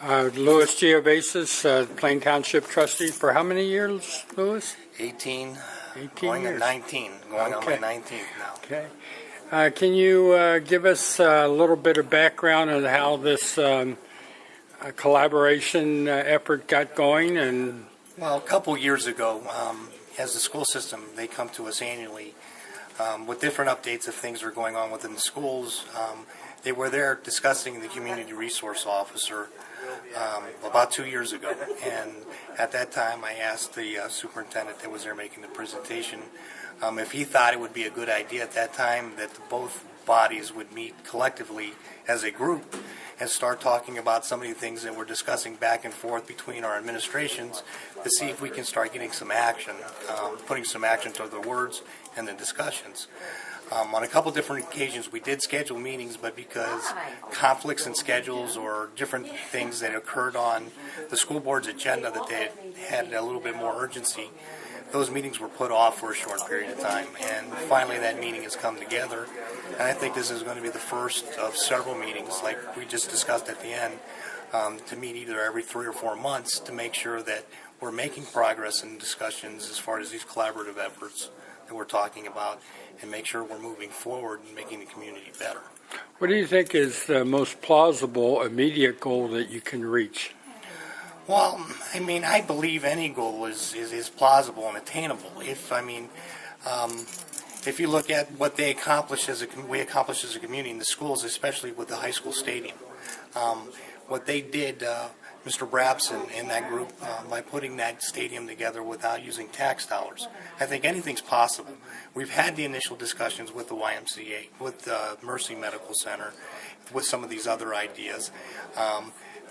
Louis Geovasis, Plain Township trustee for how many years, Louis? 18, 18 going years. on 19, going Okay. on my 19th now. Okay. Can you give us a little bit of background on how this collaboration effort got going? And Well, a couple years ago, as the school system, they come to us annually with different updates of things that are going on within the schools. They were there discussing the community resource officer about 2 years ago, and at that time I asked the superintendent that was there making the presentation if he thought it would be a good idea at that time that both bodies would meet collectively as a group and start talking about some of the things that we're discussing back and forth between our administrations to see if we can start getting some action, putting some action to the words and the discussions. On a couple different occasions, we did schedule meetings, but because conflicts in schedules or different things that occurred on the school board's agenda that they had a little bit more urgency, those meetings were put off for a short period of time. And finally, that meeting has come together. And I think this is going to be the first of several meetings, like we just discussed at the end, to meet either every 3 or 4 months to make sure that we're making progress in discussions as far as these collaborative efforts that we're talking about, and make sure we're moving forward and making the community better. what do you think is the most plausible immediate goal that you can reach? Well, I mean, I believe any goal is plausible and attainable. If you look at what they accomplish we accomplish as a community in the schools, especially with the high school stadium, what they did, Mr. Brabson and that group, by putting that stadium together without using tax dollars, I think anything's possible. We've had the initial discussions with the YMCA, with the Mercy Medical Center, with some of these other ideas.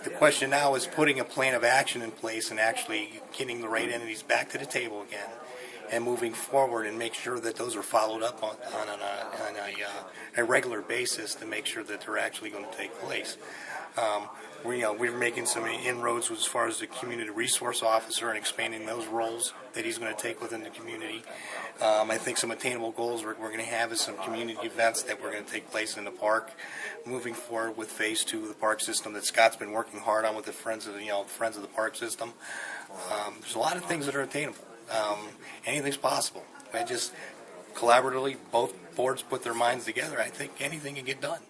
The question now is putting a plan of action in place and actually getting the right entities back to the table again and moving forward and make sure that those are followed up on a regular basis to make sure that they're actually going to take place. We're making some inroads as far as the community resource officer and expanding those roles that he's going to take within the community. I think some attainable goals we're going to have is some community events that we're going to take place in the park. Moving forward with phase 2 of the park system that Scott's been working hard on with the Friends of the Park system. There's a lot of things that are attainable. Anything's possible. I just collaboratively, both boards put their minds together. I think anything can get done.